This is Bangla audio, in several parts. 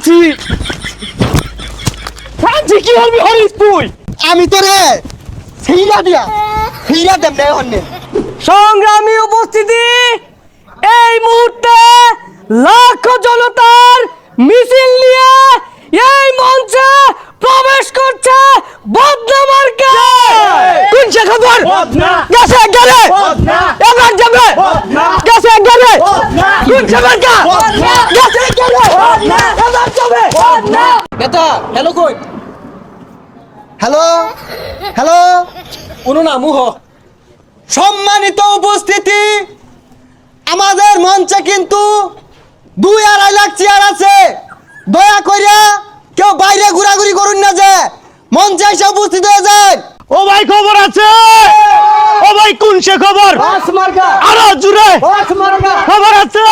আছি ফ্রান্সি কি হবি হরিস তুই আমি তো রে হিরা দেব না হন্নে। সংগ্রামী উপস্থিতি এই মুহূর্তে লাখ জনতার মিছিল নিয়ে এই মঞ্চে প্রবেশ করছে বদনা মার্কা। কোন সে খবর গেছে গেলে এবার যাবে গেছে গেলে কোন সে মার্কা গেছে গেলে এবার যাবে নেতা হ্যালো কই হ্যালো হ্যালো কোনো না মুহ সম্মানিত উপস্থিতি, আমাদের মঞ্চে কিন্তু 2-2.5 লাখ চেয়ার আছে। দয়া করিয়া কেউ বাইরে ঘোরাঘুরি করুন না, যে মঞ্চে এসে উপস্থিত হয়ে যায়। ও ভাই খবর আছে ও ভাই কোন সে খবর আরো জুড়ে খবর আছে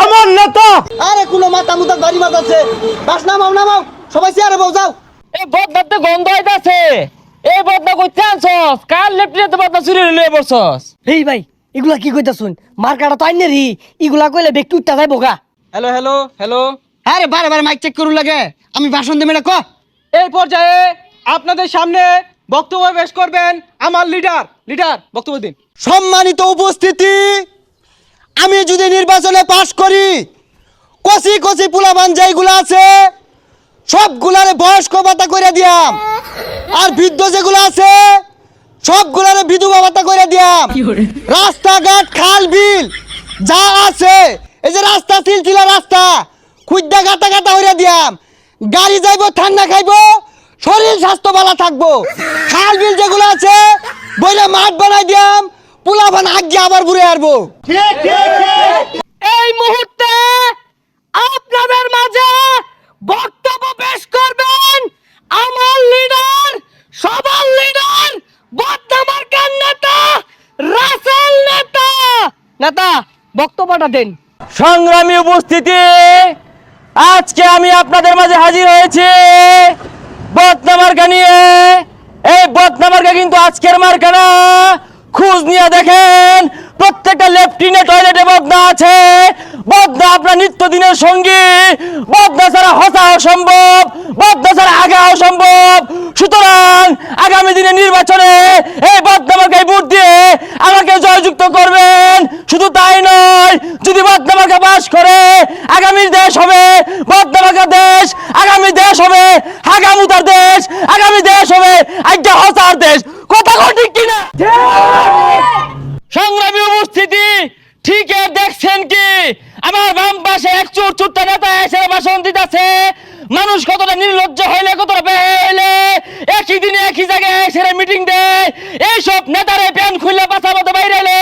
আমার নেতা। আরে কোন মাথা মুতা বাড়ি মাথা আছে, বাস নামাও নামাও, সবাই চেয়ারে বউ যাও। এই বদনাতে গন্ধ হইতাছে। এই বদনা কইতে আনছস? কার লেপটিতে বদনা চুরি লয়ে বসছস? এই ভাই এগুলা কি কইতা শুন, মার্কাটা তো আইনে রি, এগুলা কইলে ব্যক্তি উঠতে যাইব গা। Hello hello hello. আরে বারে বারে মাইক চেক করুন লাগে, আমি ভাষণ দেব না ক। এই পর্যায়ে আপনাদের সামনে বক্তব্য পেশ করবেন আমার লিডার বক্তব্য দিন। সম্মানিত উপস্থিতি, আমি যদি নির্বাচনে পাশ করি, কচি কচি পোলাবান যেগুলো আছে সবগুলারে বয়স্ক ভাতা করে দিয়াম, আর বৃদ্ধ যেগুলো আছে সবগুলারে বিধবা ভাতা করে দিয়াম। রাস্তাঘাট খাল বিল যা আছে, এই যে রাস্তা সিলসিলা রাস্তা খুদ্দা গাতা গাতা হইরা দিয়াম। গাড়ি যাইবো, ঠান্ডা খাইবো, শরীর স্বাস্থ্য ভালো থাকবো। খাল বিল যেগুলো আছে বইলে মাঠ বানাই দিয়াম, পোলাবান আগে আবার ঘুরে আসবো। এই মুহূর্তে আপনাদের মাঝে বক্তব্য পেশ করবেন আমার লিডার, সবার লিডার, বদনা মার্কার নেতা রাসেল নেতা। নেতা বক্তব্যটা দেন। সংগ্রামী উপস্থিতি, আজকে আমি আপনাদের মাঝে হাজির হয়েছি বদনা মার্কা নিয়ে। এই বদনা মার্কা কিন্তু আজকের মার্কা না, খোঁজ নিয়ে দেখেন প্রত্যেকটা লেফটিনে টয়লেটে বদনা আছে। বদনা আপনার নিত্যদিনের সঙ্গী, বদনা ছাড়া হসা অসম্ভব, বদনা ছাড়া আগা অসম্ভব। সুতরাং আগামী দিনে নির্বাচনে এই বদনা মার্কায় ভোট দিয়ে আমাকে জয়যুক্ত করবেন। শুধু তাই নয়, যদি বদনা মার্কা পাস করে আগামী দেশ হবে বদনা মার্কা দেশ, আগামী দেশ হবে হাগামুতার দেশ, আগামী দেশ হবে আজ্ঞা হসার দেশ। কথা ঠিক কিনা? সংগ্রামী উপস্থিতি, ঠিক দেখছেন কি আমার বাম পাশে এক চোর চুট্টা নেতা এসে ভাষণ দিতেছে। মানুষ কতটা নির্লজ্জ হইলে, কতটা বেহলে একই দিনে একই জায়গায় এসে মিটিং দেয়। এইসব নেতারে প্যান খুললে পাছা মতো বাইরে এলো,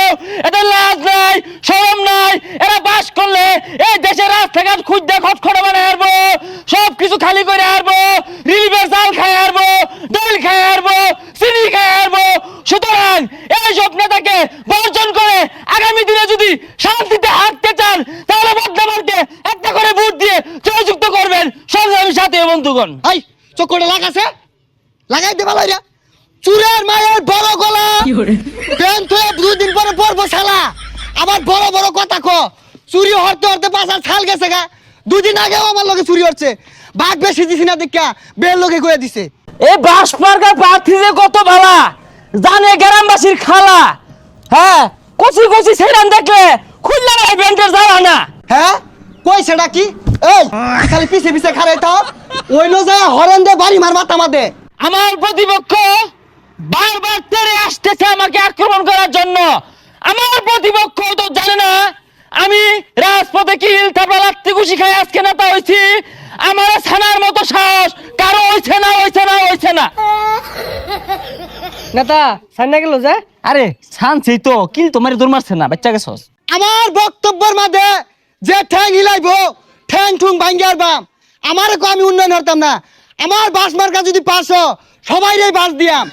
এদের লাজ নাই, শরম নাই। এরা বাস করলে এই দেশের রাস্তাঘাট খুঁজতে খটখটে বানায় আসবো, সব কিছু খালি করে আসবো, রিলিফের চাল খায় আসবো, ডাল খায় আসবো, চিনি খায় আসবো। সুতরাং এইসব নেতাকে বর্জন করে আগামী দিনে যদি শান্তিতে হাঁটতে চান, তাহলে বদনা মার্কে একটা করে ভোট দিয়ে জয়যুক্ত করবেন। সংগ্রামী সাথী বন্ধুগণ, এই চক্করে লাগাছে, লাগাই দে ভালো। চুরের মায়ের বড় গলা প্যান থয়ে 2 দিন পরে পরবো শালা, আবার বড় বড় কথা ক। চুরি হরতে হরতে 5 সাল গেছে গা, 2 দিন আগেও আমার লগে চুরি হচ্ছে। বাঘ বেশি দিছি না দেখা বের লোকে কয়ে দিছে। এই বাস মার্কার প্রার্থী যে কত ভালা জানে গ্রামবাসীর খালা। হ্যাঁ, কচি কচি সেরান দেখলে খুললা রে ব্যান্ডের জ্বালা না। হ্যাঁ কই সেটা কি? এই খালি পিছে পিছে খারাই তাও ওইলো যায় হরেন দে বাড়ি মার মাথা মাদে। আমার প্রতিপক্ষ বারবার তেড়ে আসতেছে আমাকে আক্রমণ করার জন্য। আমার প্রতিপক্ষ তো জানে না আমি রাজপথে কিল থাপড়া লাগতে খুশি খাই আজকে নেতা হয়েছি। আমার ছানার মতো সাহস কারো হইছে না, হইছে না, হইছে না। নেতা সাইনা গেল যে? আরে ছানছি তো, কিল তো মারি দৌড় মারছে না, বাচ্চা গেছস। আমার বক্তব্যের মাঝে যে ঠ্যাং হিলাইবো ঠ্যাং ঠুং ভাঙ্গিয়ার বাম। আমার আমি উন্নয়ন হতাম না। আমার বাস মার্কা যদি পাস সবাই রে বাস দিয়াম।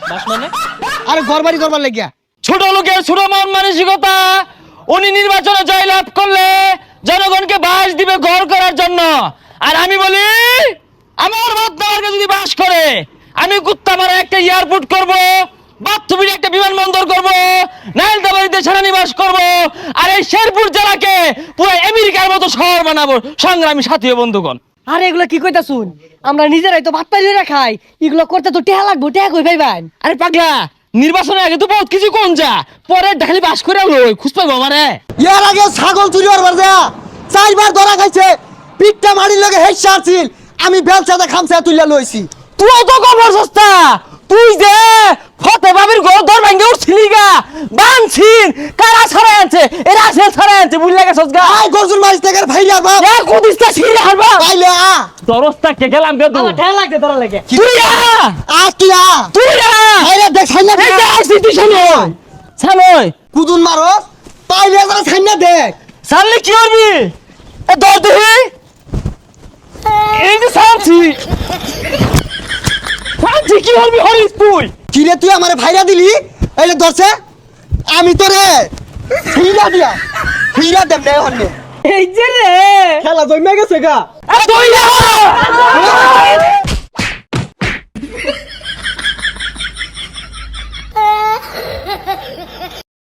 আরে ঘর বাড়ি করবার লাগিয়া ছোট লোকের ছোট মন মানসিকতা। উনি নির্বাচনে জয়লাভ করলে জনগণকে বাস দিবে ঘর করার জন্য। আর আমি বলি আমার বদনা মার্কা যদি বাস করে, আমি কুত্তামারা একটা এয়ারপোর্ট করব, বাথুবির একটা বিমানবন্দর করব, নাইলদাবাড়িতে সেনানিবাস করব, আর এই শেরপুর জেলাকে পুরো আমেরিকার মতো শহর বানাবো। সংগ্রামী সাথী ও বন্ধুগণ, আরে এগুলা কি কইতাছুন আমরা নিজেরাই তো ভাত পাই খাই এগুলা করতে তো টেহা লাগবো টেহা কই পাইবেন আরে পাগলা নির্বাচনের আগে তো বহুত কিছু কোন যা পরে দেখালি বাস করে খুঁজ পাইবো আমারে ইয়ার আগে ছাগল চুরি করবার যা 4 বার ধরা খাইছে পিঠটা মারির লগে হেসা আছিল আমি বেলচাতে খামচা তুইলা লইছি তুই তো খবর সস্তা তুই যে ফতে বাবির ঘর দর ভাঙ্গে উঠছিলি গা বানছিন কারা ছড়াই আনছে এরা আসে ছড়াই আনছে বুঝলা গেছস গা আই গরজুল মারিস থেকে ভাইরা বাপ এ কুদিসটা ছিড়ে হারবা পাইলে দরস্তা কে গেলাম গে তুই আমার টেহা লাগতে তোরা লাগে তুই তুই তুই আইরে দেখ ছাইনা এই যে আসছি তুই সামনে সামনে কুদুন মারো পাইলে যারা ছাইনা দেখ সামনে কি করবি এ দর দেখি এই যে সামছি সামছি কি করবি হরিস তুই কিরে তুই আমারে ভাইরা দিলি এইলে ধরছে আমি তোরে হীরা দেম নে হন্নে এই যে রে খেলা জমে গেছে গা এ তুই না